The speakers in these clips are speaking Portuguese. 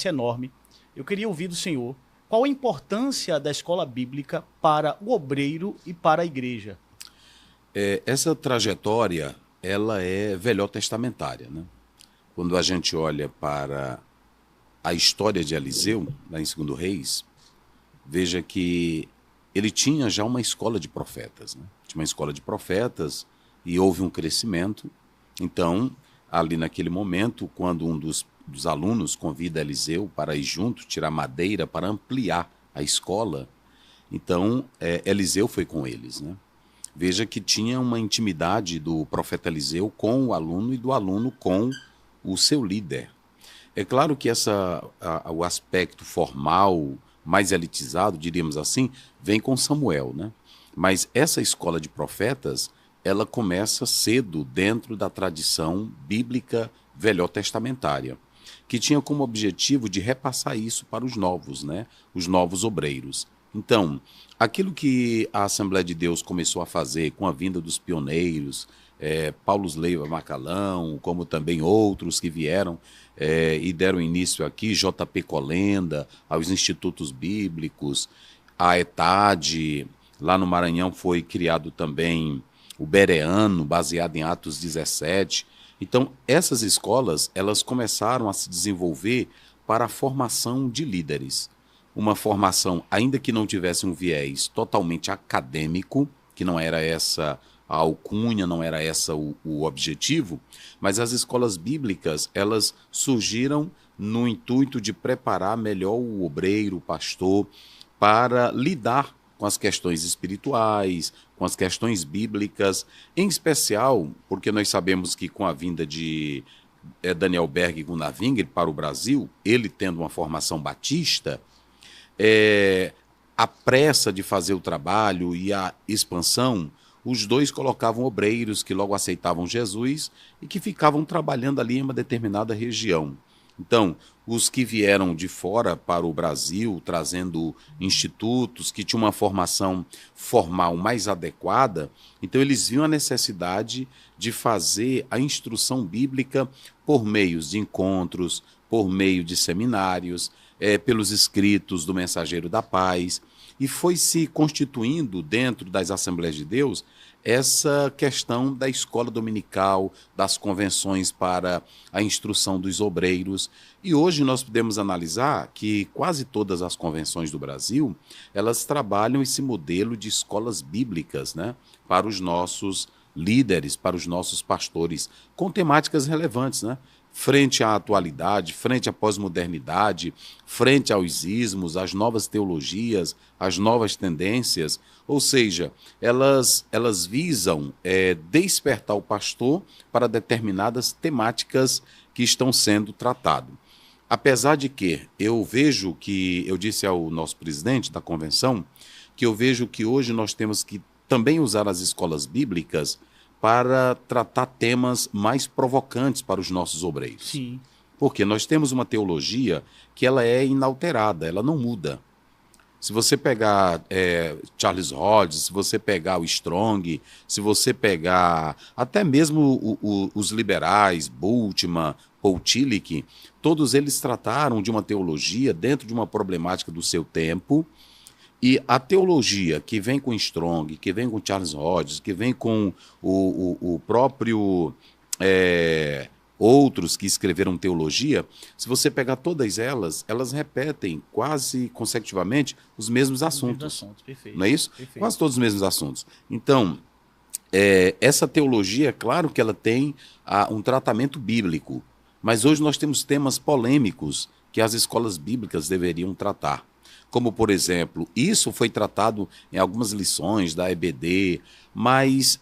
enorme. Eu queria ouvir do senhor qual a importância da escola bíblica para o obreiro e para a igreja. Essa trajetória, ela é velhotestamentária, né? Quando a gente olha para a história de Eliseu, lá em 2 Reis, veja que ele tinha já uma escola de profetas, né? Tinha uma escola de profetas e houve um crescimento. Então, ali naquele momento, quando um dos alunos convida Eliseu para ir junto, tirar madeira para ampliar a escola, então Eliseu foi com eles, né? Veja que tinha uma intimidade do profeta Eliseu com o aluno e do aluno com o seu líder. É claro que o aspecto formal, mais elitizado, diríamos assim, vem com Samuel, né? Mas essa escola de profetas, ela começa cedo dentro da tradição bíblica velhotestamentária, que tinha como objetivo de repassar isso para os novos, né? Os novos obreiros. Então, aquilo que a Assembleia de Deus começou a fazer com a vinda dos pioneiros, Paulo Leiva Macalão, como também outros que vieram e deram início aqui, JP Colenda, aos institutos bíblicos, a ETAD, lá no Maranhão foi criado também o Bereano, baseado em Atos 17. Então, essas escolas, elas começaram a se desenvolver para a formação de líderes. Uma formação, ainda que não tivesse um viés totalmente acadêmico, que não era essa a alcunha, não era essa o objetivo, mas as escolas bíblicas, elas surgiram no intuito de preparar melhor o obreiro, o pastor, para lidar com as questões espirituais, com as questões bíblicas, em especial porque nós sabemos que com a vinda de Daniel Berg e Gunnar Wingre para o Brasil, ele tendo uma formação batista, a pressa de fazer o trabalho e a expansão, os dois colocavam obreiros que logo aceitavam Jesus e que ficavam trabalhando ali em uma determinada região. Então, os que vieram de fora para o Brasil, trazendo institutos que tinham uma formação formal mais adequada, então eles viam a necessidade de fazer a instrução bíblica por meios de encontros, por meio de seminários, pelos escritos do Mensageiro da Paz, e foi se constituindo dentro das Assembleias de Deus essa questão da escola dominical, das convenções para a instrução dos obreiros. E hoje nós podemos analisar que quase todas as convenções do Brasil, elas trabalham esse modelo de escolas bíblicas, né, para os nossos líderes, para os nossos pastores, com temáticas relevantes, né? Frente à atualidade, frente à pós-modernidade, frente aos ismos, às novas teologias, às novas tendências, ou seja, elas visam despertar o pastor para determinadas temáticas que estão sendo tratadas. Apesar de que eu vejo que, eu disse ao nosso presidente da convenção, que eu vejo que hoje nós temos que também usar as escolas bíblicas para tratar temas mais provocantes para os nossos obreiros. Sim. Porque nós temos uma teologia que ela é inalterada, ela não muda. Se você pegar Charles Hodge, se você pegar o Strong, se você pegar até mesmo os liberais, Bultmann, Paul Tillich, todos eles trataram de uma teologia dentro de uma problemática do seu tempo. E a teologia que vem com Strong, que vem com Charles Hodges, que vem com o próprio outros que escreveram teologia, se você pegar todas elas, elas repetem quase consecutivamente os mesmos assuntos. Perfeito. Não é isso? Perfeito. Quase todos os mesmos assuntos. Então, essa teologia, claro que ela tem um tratamento bíblico, mas hoje nós temos temas polêmicos que as escolas bíblicas deveriam tratar. Como, por exemplo, isso foi tratado em algumas lições da EBD, mas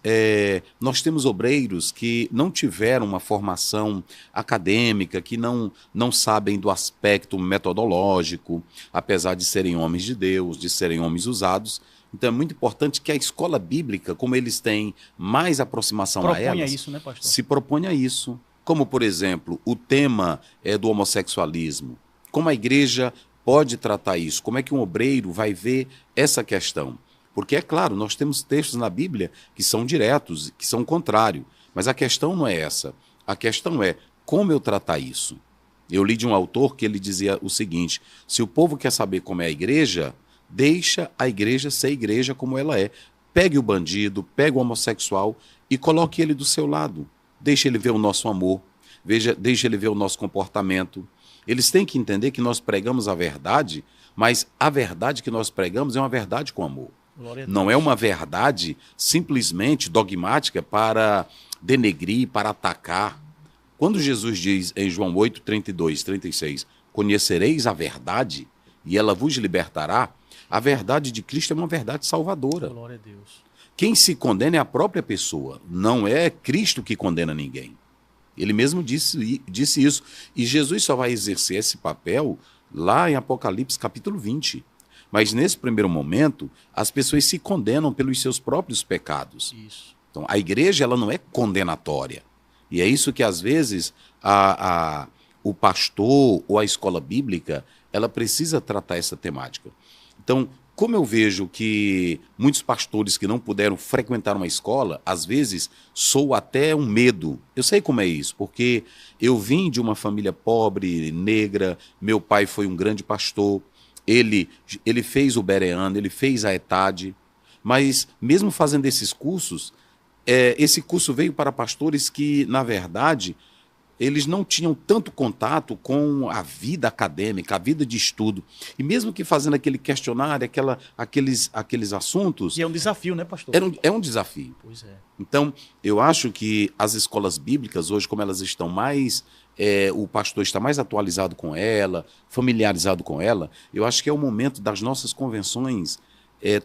nós temos obreiros que não tiveram uma formação acadêmica, que não sabem do aspecto metodológico, apesar de serem homens de Deus, de serem homens usados. Então é muito importante que a escola bíblica, como eles têm mais aproximação a elas, isso, né, pastor? se proponha isso. Como, por exemplo, o tema do homossexualismo. Como a igreja pode tratar isso? Como é que um obreiro vai ver essa questão? Porque, é claro, nós temos textos na Bíblia que são diretos, que são contrários, mas a questão não é essa. A questão é como eu tratar isso. Eu li de um autor que ele dizia o seguinte: se o povo quer saber como é a igreja, deixa a igreja ser igreja como ela é. Pegue o bandido, pegue o homossexual e coloque ele do seu lado. Deixe ele ver o nosso amor, deixe ele ver o nosso comportamento. Eles têm que entender que nós pregamos a verdade, mas a verdade que nós pregamos é uma verdade com amor. Não é uma verdade simplesmente dogmática para denegrir, para atacar. Quando Jesus diz em João 8, 32, 36, conhecereis a verdade e ela vos libertará, a verdade de Cristo é uma verdade salvadora. Glória a Deus. Quem se condena é a própria pessoa, não é Cristo que condena ninguém. Ele mesmo disse isso. E Jesus só vai exercer esse papel lá em Apocalipse capítulo 20. Mas nesse primeiro momento, as pessoas se condenam pelos seus próprios pecados. Isso. Então, a igreja ela não é condenatória. E é isso que, às vezes, o pastor ou a escola bíblica ela precisa tratar essa temática. Então, como eu vejo que muitos pastores que não puderam frequentar uma escola, às vezes soa até um medo. Eu sei como é isso, porque eu vim de uma família pobre, negra, meu pai foi um grande pastor, ele fez o Bereano, ele fez a ETAD, mas mesmo fazendo esses cursos, esse curso veio para pastores que, na verdade, eles não tinham tanto contato com a vida acadêmica, a vida de estudo. E mesmo que fazendo aquele questionário, aqueles assuntos... E é um desafio, né, pastor? É um desafio. Pois é. Então, eu acho que as escolas bíblicas, hoje, como elas estão mais... o pastor está mais atualizado com ela, familiarizado com ela, eu acho que é o momento das nossas convenções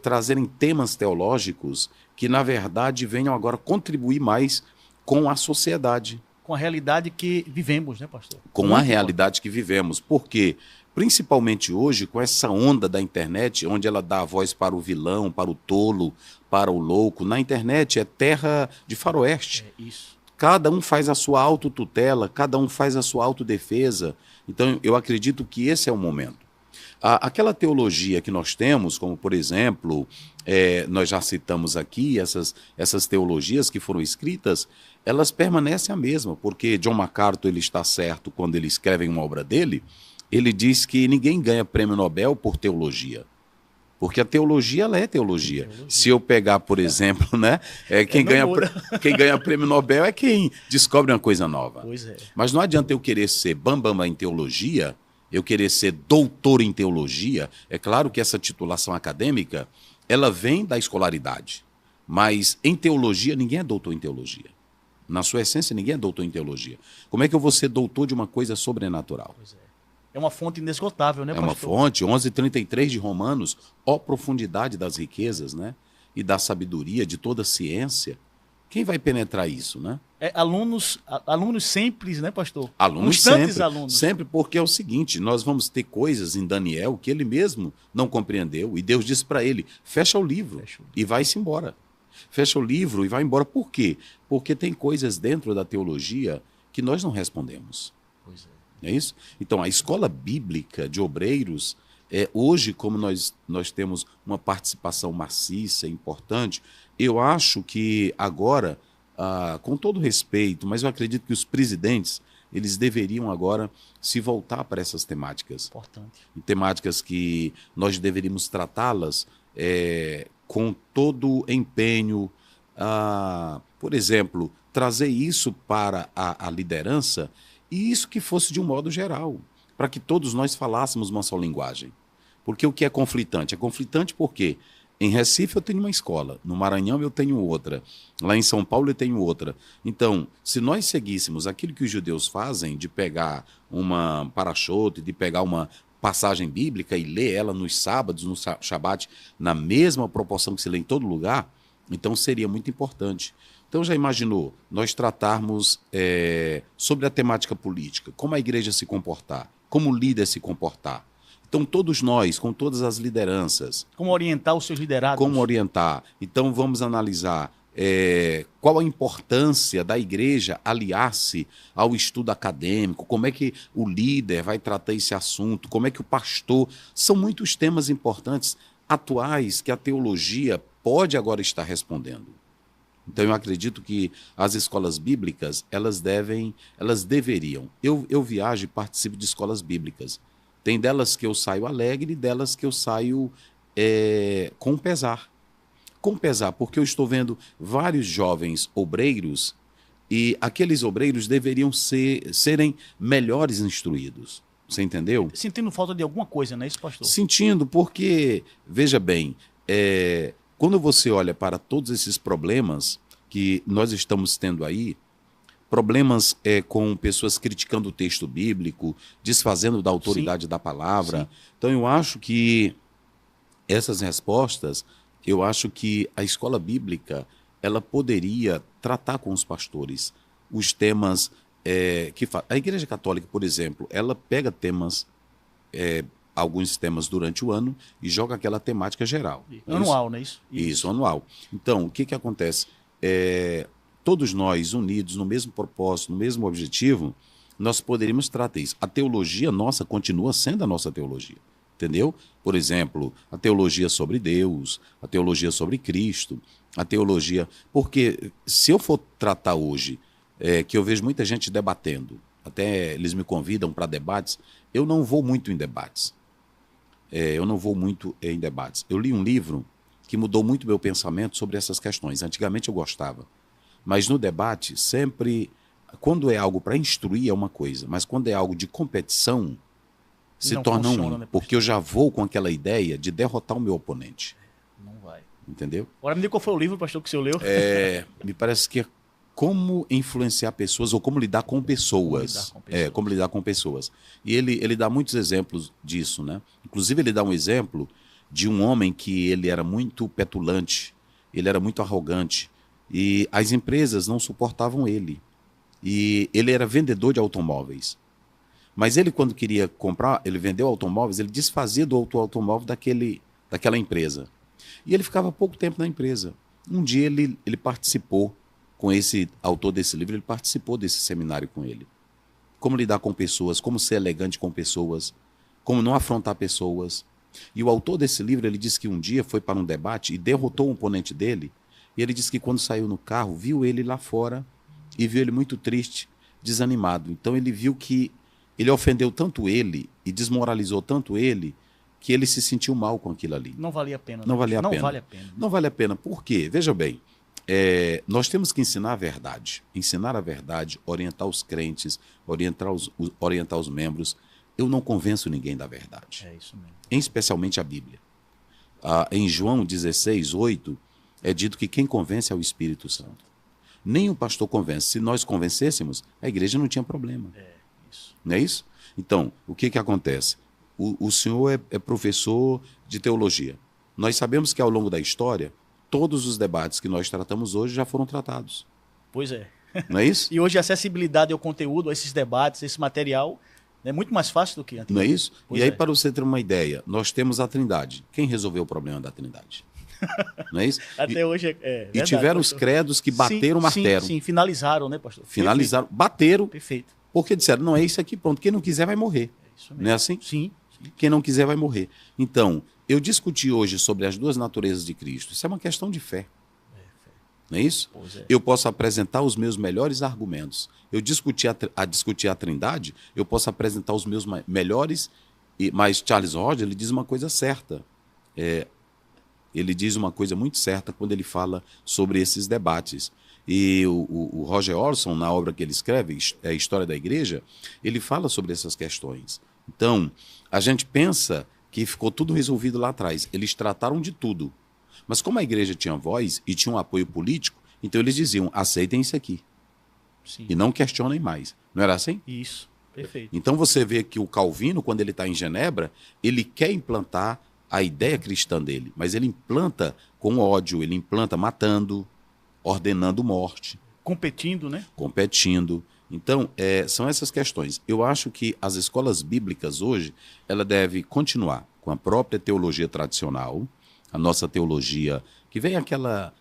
trazerem temas teológicos que, na verdade, venham agora contribuir mais com a sociedade. Com a realidade que vivemos, né, pastor? Com a realidade que vivemos. Porque, principalmente hoje, com essa onda da internet, onde ela dá a voz para o vilão, para o tolo, para o louco, na internet é terra de faroeste. É isso. Cada um faz a sua autotutela, cada um faz a sua autodefesa. Então, eu acredito que esse é o momento. Aquela teologia que nós temos, como, por exemplo, nós já citamos aqui, essas teologias que foram escritas, elas permanecem a mesma, porque John MacArthur ele está certo quando ele escreve em uma obra dele, ele diz que ninguém ganha prêmio Nobel por teologia. Porque a teologia, ela é teologia. Se eu pegar, por exemplo, né, quem ganha prêmio Nobel é quem descobre uma coisa nova. Pois é. Mas não adianta eu querer ser bambam em teologia, eu querer ser doutor em teologia. É claro que essa titulação acadêmica, ela vem da escolaridade. Mas em teologia, ninguém é doutor em teologia. Na sua essência, ninguém é doutor em teologia. Como é que eu vou ser doutor de uma coisa sobrenatural? Pois é. É uma fonte inesgotável, né, pastor? É uma fonte, 11:33 de Romanos, ó profundidade das riquezas, né? E da sabedoria, de toda ciência. Quem vai penetrar isso, né? Alunos simples, né, pastor? Alunos Constantes sempre, alunos. sempre, porque é o seguinte, nós vamos ter coisas em Daniel que ele mesmo não compreendeu, e Deus disse para ele, fecha o livro e vai-se embora. Fecha o livro e vai embora. Por quê? Porque tem coisas dentro da teologia que nós não respondemos. Pois é. Não é isso? Então, a escola bíblica de obreiros, hoje, como nós temos uma participação maciça, importante, eu acho que agora, com todo respeito, mas eu acredito que os presidentes, eles deveriam agora se voltar para essas temáticas. Importante. Temáticas que nós deveríamos tratá-las com todo empenho. Por exemplo, trazer isso para a liderança e isso que fosse de um modo geral, para que todos nós falássemos uma só linguagem. Porque o que é conflitante? É conflitante porque em Recife eu tenho uma escola, no Maranhão eu tenho outra, lá em São Paulo eu tenho outra. Então, se nós seguíssemos aquilo que os judeus fazem, de pegar uma parachote, de pegar uma passagem bíblica e ler ela nos sábados, no Shabat, na mesma proporção que se lê em todo lugar, então seria muito importante. Então já imaginou nós tratarmos sobre a temática política, como a igreja se comportar, como o líder se comportar. Então todos nós, com todas as lideranças... Como orientar os seus liderados. Como orientar. Então vamos analisar qual a importância da igreja aliar-se ao estudo acadêmico, como é que o líder vai tratar esse assunto, como é que o pastor... São muitos temas importantes, atuais, que a teologia pode agora estar respondendo. Então eu acredito que as escolas bíblicas, elas deveriam. Eu viajo e participo de escolas bíblicas. Tem delas que eu saio alegre e delas que eu saio com pesar. Com pesar, porque eu estou vendo vários jovens obreiros e aqueles obreiros deveriam serem melhores instruídos. Você entendeu? Sentindo falta de alguma coisa, não é isso, pastor? Sentindo, porque, veja bem, quando você olha para todos esses problemas que nós estamos tendo aí, problemas com pessoas criticando o texto bíblico, desfazendo da autoridade da palavra. Sim. Então eu acho que essas respostas, eu acho que a escola bíblica ela poderia tratar com os pastores os temas a Igreja Católica, por exemplo, ela pega temas, alguns temas durante o ano e joga aquela temática geral. Anual, não é isso? Isso, anual. Então, o que acontece? Todos nós unidos no mesmo propósito, no mesmo objetivo, nós poderíamos tratar isso. A teologia nossa continua sendo a nossa teologia, entendeu? Por exemplo, a teologia sobre Deus, a teologia sobre Cristo, a teologia... Porque se eu for tratar hoje, que eu vejo muita gente debatendo, até eles me convidam para debates, eu não vou muito em debates. Eu não vou muito em debates. Eu li um livro que mudou muito meu pensamento sobre essas questões. Antigamente eu gostava. Mas no debate, sempre, quando é algo para instruir é uma coisa, mas quando é algo de competição, se torna ruim. Né, porque eu já vou com aquela ideia de derrotar o meu oponente. Não vai. Entendeu? Agora me diga qual foi o livro, pastor, que o senhor leu. Me parece que é Como Influenciar Pessoas ou Como Lidar com Pessoas. Como lidar com pessoas. E ele dá muitos exemplos disso, né? Inclusive ele dá um exemplo de um homem que ele era muito petulante, ele era muito arrogante, e as empresas não suportavam ele. E ele era vendedor de automóveis. Mas ele, quando queria comprar, ele vendeu automóveis, ele desfazia do automóvel daquela empresa. E ele ficava pouco tempo na empresa. Um dia ele participou, com esse autor desse livro, ele participou desse seminário com ele. Como lidar com pessoas, como ser elegante com pessoas, como não afrontar pessoas. E o autor desse livro, ele disse que um dia foi para um debate e derrotou um oponente dele. E ele disse que quando saiu no carro, viu ele lá fora e viu ele muito triste, desanimado. Então ele viu que ele ofendeu tanto ele e desmoralizou tanto ele que ele se sentiu mal com aquilo ali. Não valia a pena. Não valia a pena. Não vale a pena. Não vale a pena. Por quê? Veja bem, nós temos que ensinar a verdade. Ensinar a verdade, orientar os crentes, orientar os membros. Eu não convenço ninguém da verdade. É isso mesmo. Especialmente a Bíblia. Em João 16, 8, é dito que quem convence é o Espírito Santo. Nem o pastor convence. Se nós convencêssemos, a igreja não tinha problema. Isso. Não é isso? Então, o que acontece? O senhor é professor de teologia. Nós sabemos que ao longo da história, todos os debates que nós tratamos hoje já foram tratados. Pois é. Não é isso? E hoje a acessibilidade ao conteúdo, a esses debates, a esse material, é muito mais fácil do que antes. Não é isso? Pois e aí, para você ter uma ideia, nós temos a Trindade. Quem resolveu o problema da Trindade? Não é isso? Até hoje é verdade, e tiveram pastor. os credos que bateram o martelo. Sim, finalizaram, né, pastor? Finalizaram, bateram, Perfeito. porque disseram, não é isso aqui, pronto. Quem não quiser vai morrer. É isso mesmo. Não é assim? Sim. Quem não quiser vai morrer. Então, eu discuti hoje sobre as duas naturezas de Cristo. Isso é uma questão de fé. Não é isso? Pois é. Eu posso apresentar os meus melhores argumentos. Eu discutir a Trindade, eu posso apresentar os meus melhores, mas Charles Hodge, ele diz uma coisa certa. Ele diz uma coisa muito certa quando ele fala sobre esses debates. E o Roger Orson, na obra que ele escreve, História da Igreja, ele fala sobre essas questões. Então, a gente pensa que ficou tudo resolvido lá atrás. Eles trataram de tudo. Mas como a igreja tinha voz e tinha um apoio político, então eles diziam, aceitem isso aqui. Sim. E não questionem mais. Não era assim? Isso. Perfeito. Então você vê que o Calvino, quando ele está em Genebra, ele quer implantar a ideia cristã dele, mas ele implanta com ódio, ele implanta matando, ordenando morte. Competindo, né? Competindo. Então, são essas questões. Eu acho que as escolas bíblicas hoje, ela deve continuar com a própria teologia tradicional, a nossa teologia, que vem aquela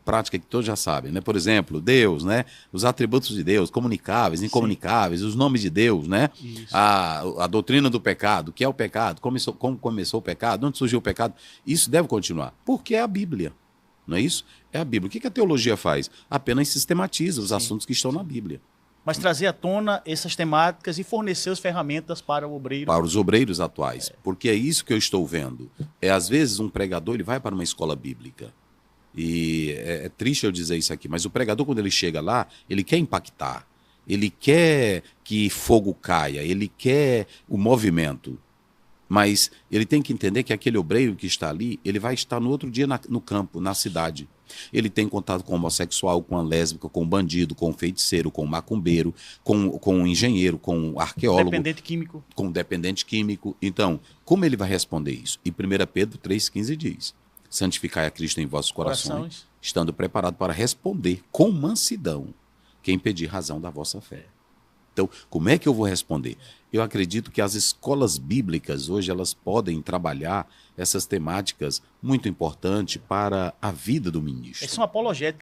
prática que todos já sabem, né? Por exemplo, Deus, né? Os atributos de Deus, comunicáveis, incomunicáveis, os nomes de Deus, né? A doutrina do pecado, o que é o pecado, como começou o pecado, onde surgiu o pecado. Isso deve continuar, porque é a Bíblia. Não é isso? É a Bíblia. O que a teologia faz? Apenas sistematiza os Sim. assuntos que estão na Bíblia. Mas trazer à tona essas temáticas e fornecer as ferramentas para o obreiro. Para os obreiros atuais. Porque é isso que eu estou vendo. Às vezes, um pregador ele vai para uma escola bíblica. E é triste eu dizer isso aqui, mas o pregador, quando ele chega lá, ele quer impactar. Ele quer que fogo caia. Ele quer o movimento. Mas ele tem que entender que aquele obreiro que está ali, ele vai estar no outro dia no campo, na cidade. Ele tem contato com o homossexual, com a lésbica, com o bandido, com o feiticeiro, com o macumbeiro, com o engenheiro, com o arqueólogo. Dependente químico. Com o dependente químico. Então, como ele vai responder isso? E 1 Pedro 3,15 diz: santificai a Cristo em vossos corações, estando preparado para responder com mansidão quem pedir razão da vossa fé. Então, como é que eu vou responder? Eu acredito que as escolas bíblicas hoje elas podem trabalhar essas temáticas muito importantes para a vida do ministro. Eles são apologéticos.